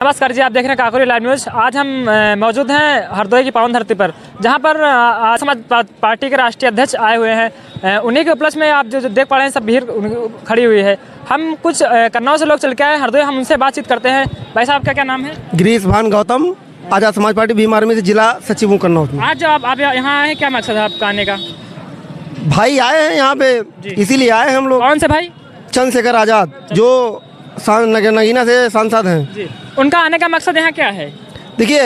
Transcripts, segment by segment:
नमस्कार जी, आप देख रहे हैं काकोरी लाइव न्यूज़। आज हम मौजूद हैं हरदोई की पावन धरती पर, जहां पर समाज पार्टी के राष्ट्रीय अध्यक्ष आए हुए हैं। उन्हीं के उपलक्ष्य में आप जो देख पा रहे हैं सब भीड़ खड़ी हुई है। हम कुछ कन्नौज से लोग चल के आए हरदोई, हम उनसे बातचीत करते हैं। भाई साहब का क्या नाम है? गिरीश भान गौतम, आजाद समाज पार्टी भीम आर्मी से जिला सचिव हूँ कन्नौज में। आज जो आप यहाँ आए हैं, क्या मकसद है आपका आने का? भाई आए हैं यहाँ पे, इसीलिए आए हैं हम लोग। कौन से भाई? चंद्रशेखर आजाद, जो नगीना से सांसद हैं जी। उनका आने का मकसद यहाँ क्या है? देखिए,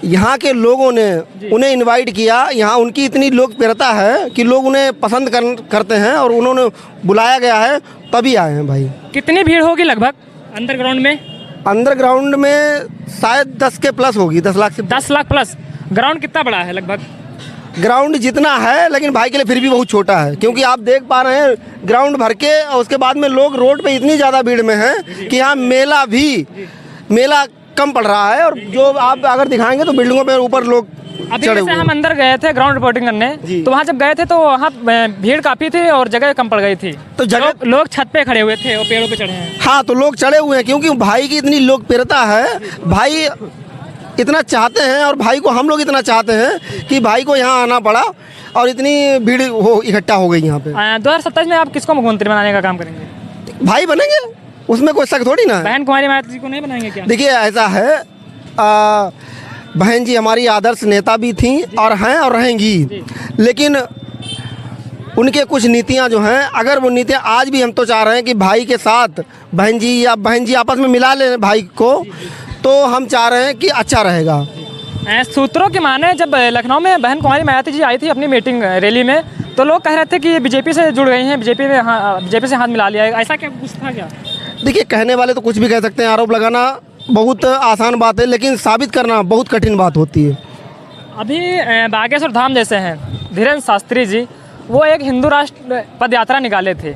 यहाँ के लोगों ने उन्हें इनवाइट किया। यहाँ उनकी इतनी लोकप्रियता है कि लोग उन्हें पसंद करते हैं और उन्होंने बुलाया गया है, तभी आए हैं भाई। कितनी भीड़ होगी लगभग अंडरग्राउंड में? अंडरग्राउंड में शायद 10 के प्लस होगी, 10 लाख से 10 लाख प्लस। ग्राउंड कितना बड़ा है लगभग? ग्राउंड जितना है, लेकिन भाई के लिए फिर भी बहुत छोटा है, क्योंकि आप देख पा रहे हैं ग्राउंड भर के और उसके बाद में लोग रोड पे इतनी ज़्यादा भीड़ में हैं कि यहाँ मेला कम पड़ रहा है। और जो आप अगर दिखाएंगे तो बिल्डिंगों पे ऊपर लोग चढ़े हुए हैं। हम अंदर गए थे ग्राउंड रिपोर्टिंग करने, तो वहाँ जब गए थे तो वहाँ भीड़ काफ़ी थी और जगह कम पड़ गई थी, तो लोग छत पे खड़े हुए थे और पेड़ों पे चढ़े हैं। हाँ, तो लोग चढ़े हुए हैं क्योंकि भाई की इतनी लोकप्रियता है। भाई इतना चाहते हैं और भाई को हम लोग इतना चाहते हैं कि भाई को यहाँ आना पड़ा और इतनी भीड़ इकट्ठा हो गई यहाँ पे। 2027 में आप किसको मुख्यमंत्री बनाने का काम करेंगे? भाई बनेंगे, उसमें कोई शक थोड़ी ना। बहन कुमारी मायावती जी को नहीं बनाएंगे क्या? देखिए, ऐसा है, बहन जी हमारी आदर्श नेता भी थी और हैं और रहेंगी, लेकिन उनके कुछ नीतियां जो हैं, अगर वो नीतियां आज भी हम तो चाह रहे हैं कि भाई के साथ बहन जी आपस में मिला लें भाई को, तो हम चाह रहे हैं कि अच्छा रहेगा। सूत्रों की माने जब लखनऊ में बहन कुमारी मायावती जी आई थी अपनी मीटिंग रैली में, तो लोग कह रहे थे कि ये बीजेपी से जुड़ गई हैं, बीजेपी से हाथ मिला लिया है। ऐसा क्या कुछ था क्या? देखिए, कहने वाले तो कुछ भी कह सकते हैं, आरोप लगाना बहुत आसान बात है, लेकिन साबित करना बहुत कठिन बात होती है। अभी बागेश्वर धाम जैसे हैं धीरेन्द्र शास्त्री जी, वो एक हिंदू राष्ट्र पद यात्रा निकाले थे,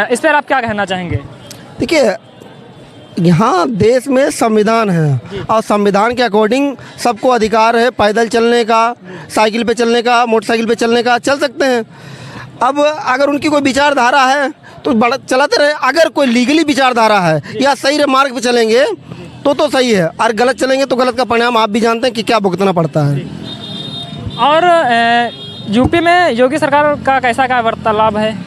इस पर आप क्या कहना चाहेंगे? देखिए, यहाँ देश में संविधान है और संविधान के अकॉर्डिंग सबको अधिकार है पैदल चलने का, साइकिल पे चलने का, मोटरसाइकिल पे चलने का, चल सकते हैं। अब अगर उनकी कोई विचारधारा है तो बड़ा चलाते रहे। अगर कोई लीगली विचारधारा है या सही मार्ग पे चलेंगे तो सही है, और गलत चलेंगे तो गलत का परिणाम आप भी जानते हैं कि क्या भुगतना पड़ता है। और यूपी में योगी सरकार का कैसा क्या वार्तालाप है?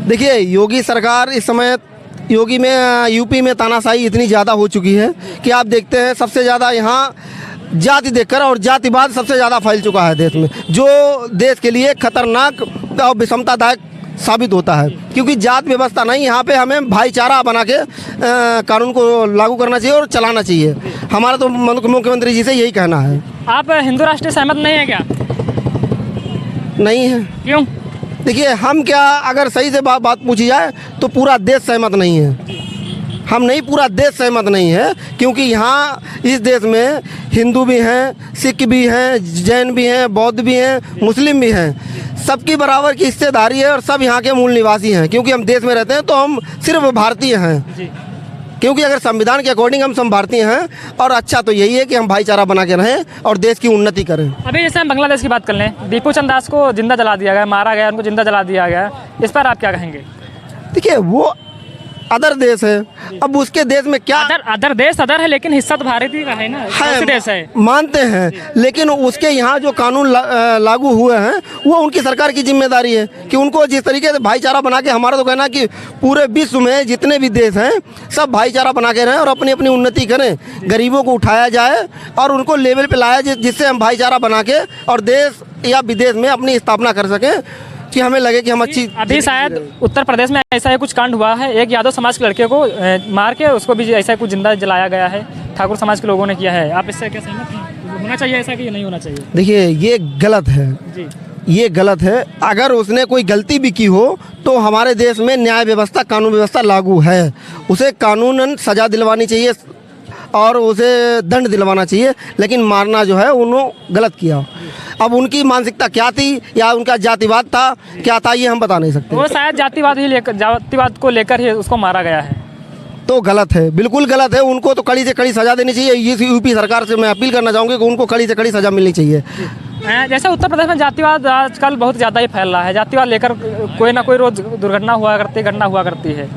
देखिए, योगी सरकार इस समय यूपी में तानाशाही इतनी ज़्यादा हो चुकी है कि आप देखते हैं सबसे ज़्यादा यहाँ जाति देखकर और जातिवाद सबसे ज़्यादा फैल चुका है देश में, जो देश के लिए खतरनाक और विषमतादायक साबित होता है। क्योंकि जात व्यवस्था नहीं, यहाँ पे हमें भाईचारा बना के कानून को लागू करना चाहिए और चलाना चाहिए। हमारा तो मुख्यमंत्री जी से यही कहना है। आप हिंदू राष्ट्र सहमत नहीं है क्या? नहीं है। क्यों? देखिए, हम क्या, अगर सही से बात पूछी जाए तो पूरा देश सहमत नहीं है। हम नहीं, पूरा देश सहमत नहीं है, क्योंकि यहाँ इस देश में हिंदू भी हैं, सिख भी हैं, जैन भी हैं, बौद्ध भी हैं, मुस्लिम भी हैं। सबकी बराबर की हिस्सेदारी है और सब यहाँ के मूल निवासी हैं। क्योंकि हम देश में रहते हैं तो हम सिर्फ भारतीय हैं, क्योंकि अगर संविधान के अकॉर्डिंग हम सब भारतीय हैं। और अच्छा तो यही है कि हम भाईचारा बना के रहें और देश की उन्नति करें। अभी जैसे हम बांग्लादेश की बात कर लें, दीपू चंद दास को जिंदा जला दिया गया, मारा गया, उनको जिंदा जला दिया गया, इस पर आप क्या कहेंगे? देखिए, वो अदर देश है, अब उसके देश में क्या अदर देश है, लेकिन हिस्सा तो भारतीय का है ना, है देश है, मानते हैं, लेकिन उसके यहाँ जो कानून लागू हुए हैं वो उनकी सरकार की जिम्मेदारी है कि उनको जिस तरीके से भाईचारा बना के, हमारा तो कहना कि पूरे विश्व में जितने भी देश हैं सब भाईचारा बना के रहें और अपनी अपनी उन्नति करें, गरीबों को उठाया जाए और उनको लेवल पे लाया जिससे हम भाईचारा बना के और देश या विदेश में अपनी स्थापना कर सकें कि हमें लगे कि हम अच्छी। अभी शायद उत्तर प्रदेश में ऐसा ही कुछ कांड हुआ है, एक यादव समाज के लड़के को मार के उसको भी ऐसा कुछ जिंदा जलाया गया है, ठाकुर समाज के लोगों ने किया है। आप इससे क्या सहमत हैं? होना चाहिए ऐसा कि नहीं होना चाहिए? देखिए, ये गलत है जी, ये गलत है। अगर उसने कोई गलती भी की हो तो हमारे देश में न्याय व्यवस्था, कानून व्यवस्था लागू है, उसे कानूनन सजा दिलवानी चाहिए और उसे दंड दिलवाना चाहिए, लेकिन मारना जो है उन्होंने गलत किया। अब उनकी मानसिकता क्या थी या उनका जातिवाद था, क्या था, ये हम बता नहीं सकते। वो शायद जातिवाद को लेकर ही उसको मारा गया है, तो गलत है, बिल्कुल गलत है। उनको तो कड़ी से कड़ी सजा देनी चाहिए। ये यूपी सरकार से मैं अपील करना चाहूँगी कि उनको कड़ी से कड़ी सजा मिलनी चाहिए। जैसे उत्तर प्रदेश में जातिवाद आजकल बहुत ज़्यादा ही फैल रहा है, जातिवाद लेकर कोई ना कोई रोज घटना हुआ करती है।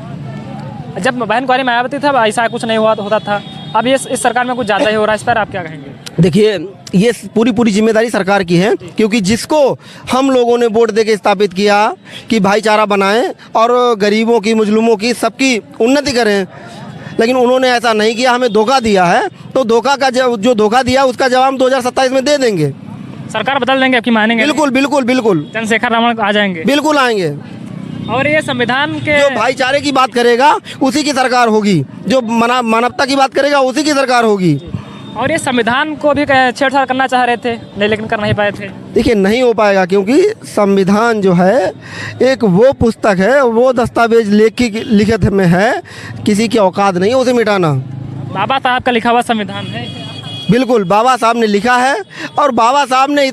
जब बहन कुमारी मायावती था ऐसा कुछ नहीं होता था, अब ये इस सरकार में कुछ ज़्यादा ही हो रहा है, इस पर आप क्या कहेंगे? देखिए, ये पूरी जिम्मेदारी सरकार की है, क्योंकि जिसको हम लोगों ने वोट देके स्थापित किया कि भाईचारा बनाएं और गरीबों की, मजलूमों की, सबकी उन्नति करें, लेकिन उन्होंने ऐसा नहीं किया, हमें धोखा दिया है। तो धोखा का जो धोखा दिया उसका जवाब हम 2027 में दे देंगे। सरकार बदल देंगे, आपकी मानेंगे? बिल्कुल बिल्कुल बिल्कुल, चंद्रशेखर रमन आ जाएंगे? बिल्कुल आएंगे। और ये संविधान के जो भाईचारे की बात करेगा उसी की सरकार होगी, जो मानवता की बात करेगा उसी की सरकार होगी। और ये संविधान को भी छेड़छाड़ करना चाह रहे थे, नहीं, लेकिन कर नहीं पाए थे। देखिए, नहीं हो पाएगा, क्योंकि संविधान जो है एक वो पुस्तक है, वो दस्तावेज लिखित में है, किसी की औकात नहीं है उसे मिटाना। बाबा साहब का लिखा हुआ संविधान है। बिल्कुल, बाबा साहब ने लिखा है, और बाबा साहब ने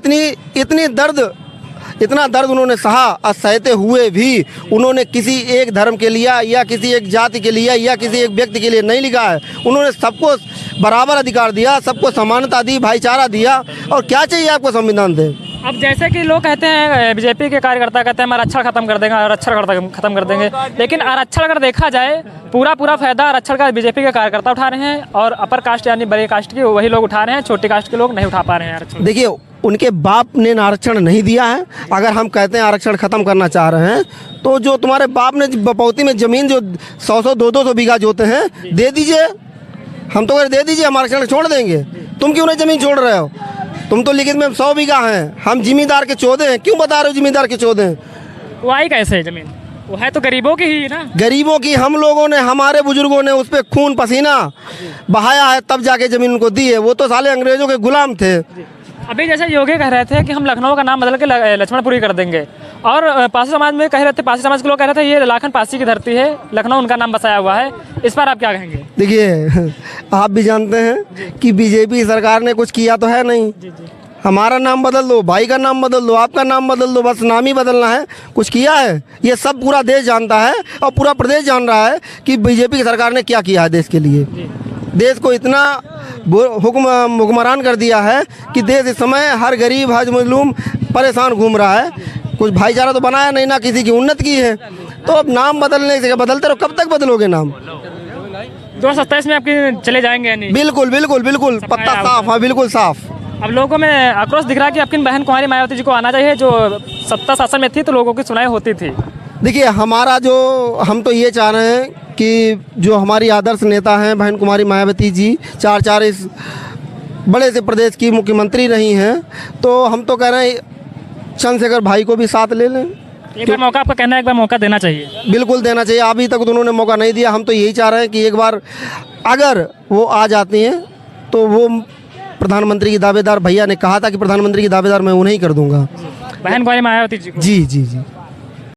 इतना दर्द उन्होंने सहा, और सहते हुए भी उन्होंने किसी एक धर्म के लिए या किसी एक जाति के लिए या किसी एक व्यक्ति के लिए नहीं लिखा है। उन्होंने सबको बराबर अधिकार दिया, सबको समानता दी, भाईचारा दिया, और क्या चाहिए आपको संविधान से? अब जैसे कि लोग कहते हैं, बीजेपी के कार्यकर्ता कहते हैं हम आरक्षण खत्म कर देंगे, आरक्षण खत्म कर देंगे, लेकिन आरक्षण अगर देखा जाए पूरा फायदा आरक्षण का बीजेपी के कार्यकर्ता उठा रहे हैं, और अपर कास्ट यानी बड़े कास्ट के वही लोग उठा रहे हैं, छोटी कास्ट के लोग नहीं उठा पा रहे हैं आरक्षण। देखिए, उनके बाप ने आरक्षण नहीं दिया है। अगर हम कहते हैं आरक्षण ख़त्म करना चाह रहे हैं, तो जो तुम्हारे बाप ने बपौती में ज़मीन जो 100 200 बीघा जोते हैं, दे दीजिए, हम तो दे दीजिए, हम आरक्षण छोड़ देंगे। तुम क्यों नहीं ज़मीन छोड़ रहे हो? तुम तो लिखित में 100 बीघा हैं, हम जिम्मेदार के 14 हैं, क्यों बता रहे हो जिम्मेदार के 14 हैं? वो आई कैसे है ज़मीन? वो है तो गरीबों की ही ना। गरीबों की हम लोगों ने, हमारे बुजुर्गों ने उस पर खून पसीना बहाया है, तब जाके ज़मीन उनको दी है। वो तो साले अंग्रेजों के गुलाम थे। अभी जैसे योगी कह रहे थे कि हम लखनऊ का नाम बदल के लक्ष्मणपुरी कर देंगे, और पासी समाज में कह रहे थे, पासी समाज के लोग कह रहे थे ये लाखन पासी की धरती है, लखनऊ उनका नाम बसाया हुआ है, इस पर आप क्या कहेंगे? देखिए, आप भी जानते हैं कि बीजेपी सरकार ने कुछ किया तो है नहीं। हमारा नाम बदल दो, भाई का नाम बदल दो, आपका नाम बदल दो, बस नाम ही बदलना है, कुछ किया है? ये सब पूरा देश जानता है, और पूरा प्रदेश जान रहा है कि बीजेपी की सरकार ने क्या किया है देश के लिए। देश को इतना हुक्मरान कर दिया है कि देश इस समय हर गरीब, हर मजलूम परेशान घूम रहा है। कुछ भाईचारा तो बनाया नहीं, ना किसी की उन्नति की है। तो अब नाम बदलने से बदलते रहो, कब तक बदलोगे नाम? 2027 में आपके चले जाएंगे या नहीं? बिल्कुल बिल्कुल बिल्कुल, पत्ता साफ, हाँ बिल्कुल साफ। अब लोगों में आक्रोश दिख रहा है कि आपकी बहन कुमारी मायावती जी को आना चाहिए, जो सत्ता शासन में थी तो लोगों की सुनाई होती थी। देखिए, हम तो ये चाह रहे हैं कि जो हमारी आदर्श नेता हैं बहन कुमारी मायावती जी, 4 इस बड़े से प्रदेश की मुख्यमंत्री रही हैं, तो हम तो कह रहे हैं चंद्रशेखर भाई को भी साथ ले लें। एक बार मौका, आपका कहना है एक बार मौका देना चाहिए? बिल्कुल देना चाहिए, अभी तक तो उन्होंने मौका नहीं दिया। हम तो यही चाह रहे हैं कि एक बार अगर वो आ जाती हैं तो वो प्रधानमंत्री की दावेदार, भैया ने कहा था कि प्रधानमंत्री की दावेदार मैं उन्हें ही कर दूंगा, बहन कुमारी मायावती जी को। जी जी जी।